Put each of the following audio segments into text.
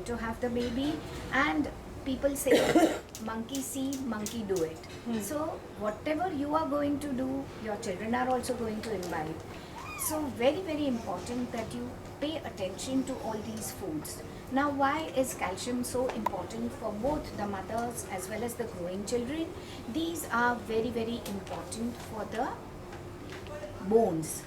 to have the baby, and people say monkey see, monkey do it. So whatever you are going to do, your children are also going to imbibe. So very, very important that you pay attention to all these foods. Now, why is calcium so important for both the mothers as well as the growing children? These are very, very important for the bones,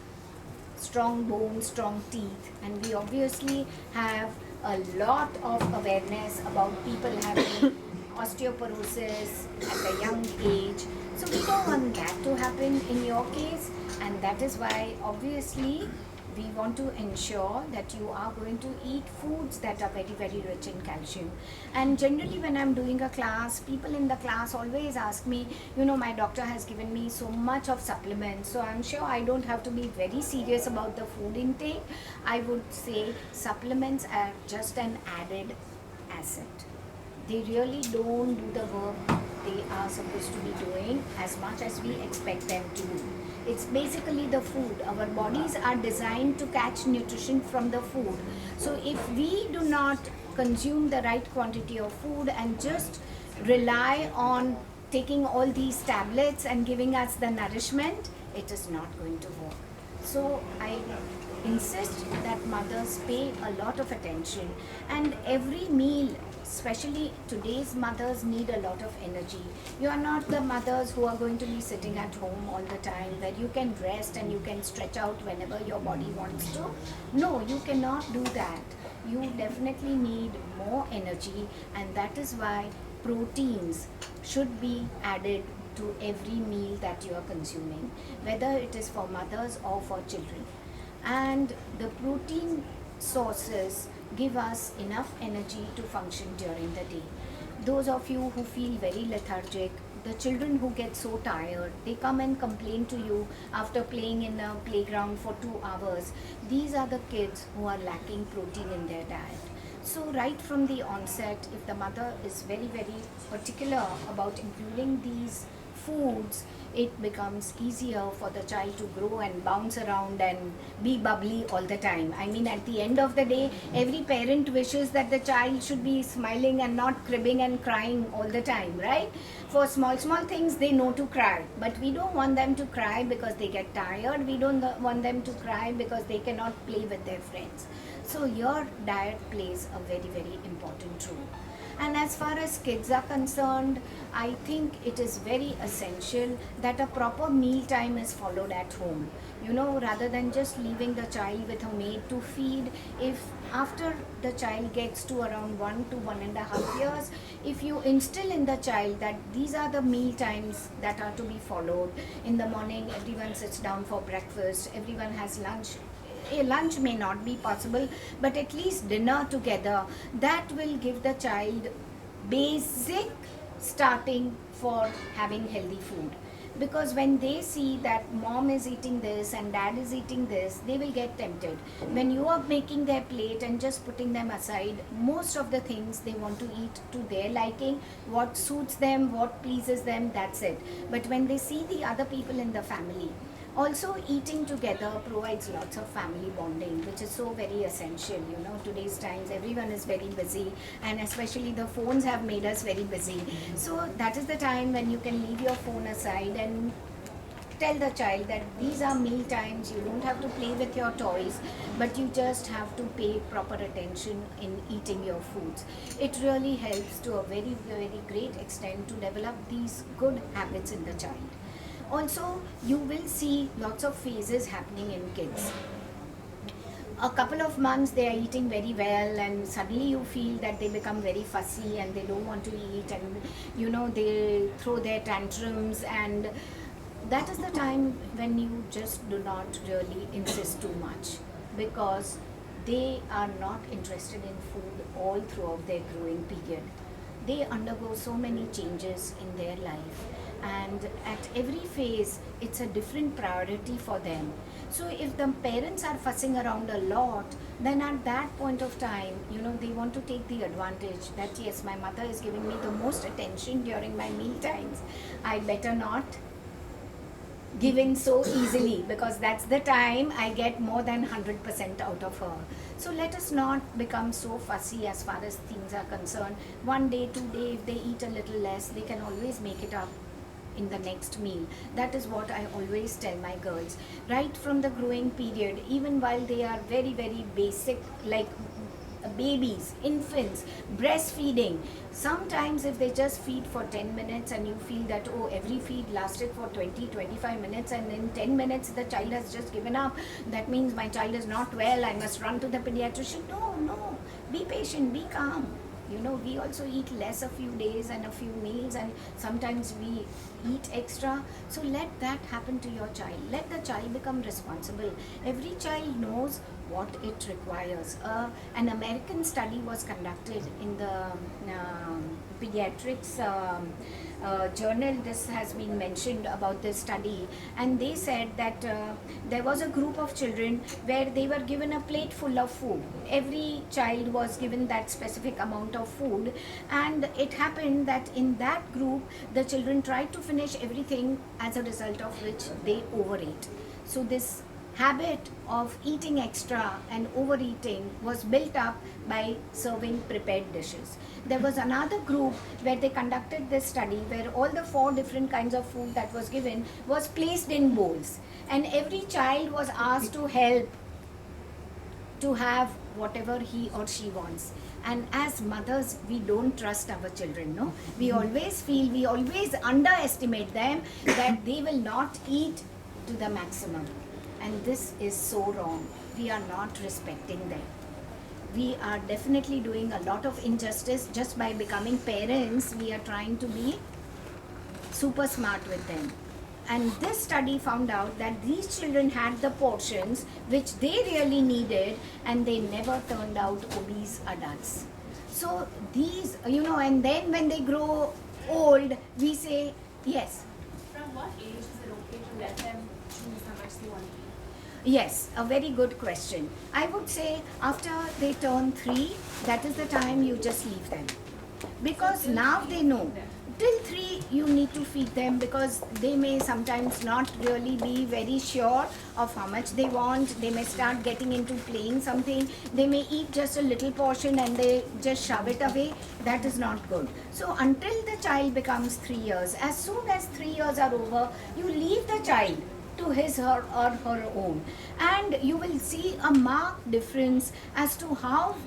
strong bones, strong teeth, and we obviously have a lot of awareness about people having osteoporosis at a young age. So we don't want that to happen in your case, and that is why obviously we want to ensure that you are going to eat foods that are very, very rich in calcium. And generally when I'm doing a class, people in the class always ask me, my doctor has given me so much of supplements, so I'm sure I don't have to be very serious about the food intake. I would say supplements are just an added asset. They really don't do the work they are supposed to be doing as much as we expect them to do. It's basically the food. Our bodies are designed to catch nutrition from the food. So if we do not consume the right quantity of food and just rely on taking all these tablets and giving us the nourishment, it is not going to work. So I insist that mothers pay a lot of attention, and every meal, especially today's mothers, need a lot of energy. You are not the mothers who are going to be sitting at home all the time where you can rest and you can stretch out whenever your body wants to. No, you cannot do that. You definitely need more energy, and that is why proteins should be added to every meal that you are consuming, whether it is for mothers or for children. And the protein sources give us enough energy to function during the day. Those of you who feel very lethargic, the children who get so tired, they come and complain to you after playing in a playground for 2 hours. These are the kids who are lacking protein in their diet. So right from the onset, if the mother is very, very particular about including these foods, it becomes easier for the child to grow and bounce around and be bubbly all the time. I mean, at the end of the day, every parent wishes that the child should be smiling and not cribbing and crying all the time, right? For small, small things, they know to cry. But we don't want them to cry because they get tired. We don't want them to cry because they cannot play with their friends. So your diet plays a very, very important role. And as far as kids are concerned, I think it is very essential that a proper meal time is followed at home. Rather than just leaving the child with a maid to feed, if after the child gets to around 1 to 1.5 years, if you instill in the child that these are the meal times that are to be followed. In the morning, everyone sits down for breakfast, everyone has lunch. A lunch may not be possible, but at least dinner together, that will give the child basic starting for having healthy food. Because when they see that mom is eating this and dad is eating this, they will get tempted. When you are making their plate and just putting them aside, most of the things they want to eat to their liking, what suits them, what pleases them, that's it. But when they see the other people in the family, also eating together provides lots of family bonding, which is so very essential. Today's times everyone is very busy, and especially the phones have made us very busy. So that is the time when you can leave your phone aside and tell the child that these are meal times. You don't have to play with your toys, but you just have to pay proper attention in eating your foods. It really helps to a very, very great extent to develop these good habits in the child. Also, you will see lots of phases happening in kids. A couple of months they are eating very well, and suddenly you feel that they become very fussy and they don't want to eat, and they throw their tantrums, and that is the time when you just do not really insist too much, because they are not interested in food all throughout their growing period. They undergo so many changes in their life, and at every phase it's a different priority for them. So if the parents are fussing around a lot, then at that point of time, they want to take the advantage that yes, my mother is giving me the most attention during my meal times, I better not given so easily, because that's the time I get more than 100% out of her. So let us not become so fussy as far as things are concerned. One day, 2 day, if they eat a little less, they can always make it up in the next meal. That is what I always tell my girls. Right from the growing period, even while they are very, very basic, like babies, infants, breastfeeding. Sometimes if they just feed for 10 minutes and you feel that, oh, every feed lasted for 20-25 minutes and in 10 minutes the child has just given up, that means my child is not well, I must run to the pediatrician. No, be patient, be calm. We also eat less a few days and a few meals, and sometimes we eat extra. So let that happen to your child. Let the child become responsible. Every child knows what it requires. An American study was conducted in the pediatrics journal. This has been mentioned about this study, and they said that there was a group of children where they were given a plate full of food. Every child was given that specific amount of food, and it happened that in that group the children tried to finish everything, as a result of which they overate. So this habit of eating extra and overeating was built up by serving prepared dishes. There was another group where they conducted this study where all the 4 different kinds of food that was given was placed in bowls, and every child was asked to help to have whatever he or she wants. And as mothers, we don't trust our children, no? We always underestimate them, that they will not eat to the maximum. And this is so wrong. We are not respecting them. We are definitely doing a lot of injustice just by becoming parents. We are trying to be super smart with them. And this study found out that these children had the portions which they really needed, and they never turned out obese adults. So these, and then when they grow old, we say, yes. From what age is it okay to let them choose how much they want to eat? Yes, a very good question. I would say after they turn 3, that is the time you just leave them. Because now they know. Till 3 you need to feed them, because they may sometimes not really be very sure of how much they want. They may start getting into playing something. They may eat just a little portion and they just shove it away. That is not good. So until the child becomes 3 years, as soon as 3 years are over, you leave the child to his or her own, and you will see a marked difference as to how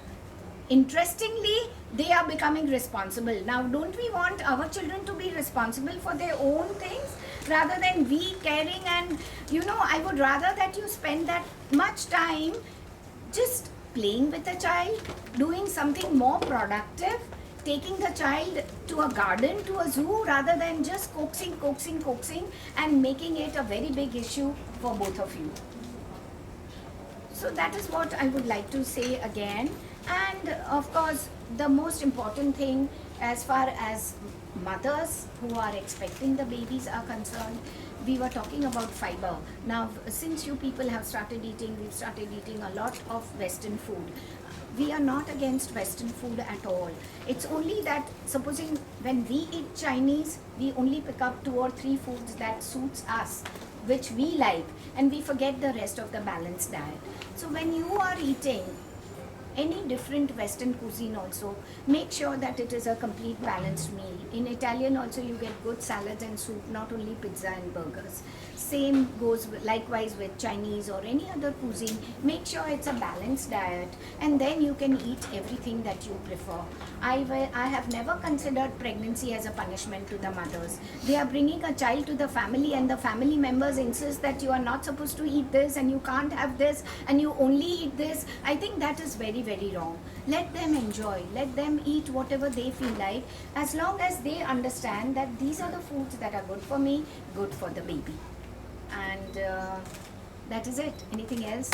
interestingly they are becoming responsible. Now, don't we want our children to be responsible for their own things rather than we caring? And I would rather that you spend that much time just playing with the child, doing something more productive, taking the child to a garden, to a zoo, rather than just coaxing and making it a very big issue for both of you. So that is what I would like to say again. And of course, the most important thing as far as mothers who are expecting the babies are concerned, we were talking about fiber. Now, since you people have started eating, we've started eating a lot of Western food. We are not against Western food at all. It's only that, supposing when we eat Chinese, we only pick up 2 or 3 foods that suits us, which we like, and we forget the rest of the balanced diet. So when you are eating any different Western cuisine also, make sure that it is a complete balanced meal. In Italian also you get good salads and soup, not only pizza and burgers. Same goes likewise with Chinese or any other cuisine. Make sure it's a balanced diet, and then you can eat everything that you prefer. I have never considered pregnancy as a punishment to the mothers. They are bringing a child to the family, and the family members insist that you are not supposed to eat this and you can't have this and you only eat this. I think that is very, very wrong. Let them enjoy. Let them eat whatever they feel like, as long as they understand that these are the foods that are good for me, good for the baby. And that is it. Anything else?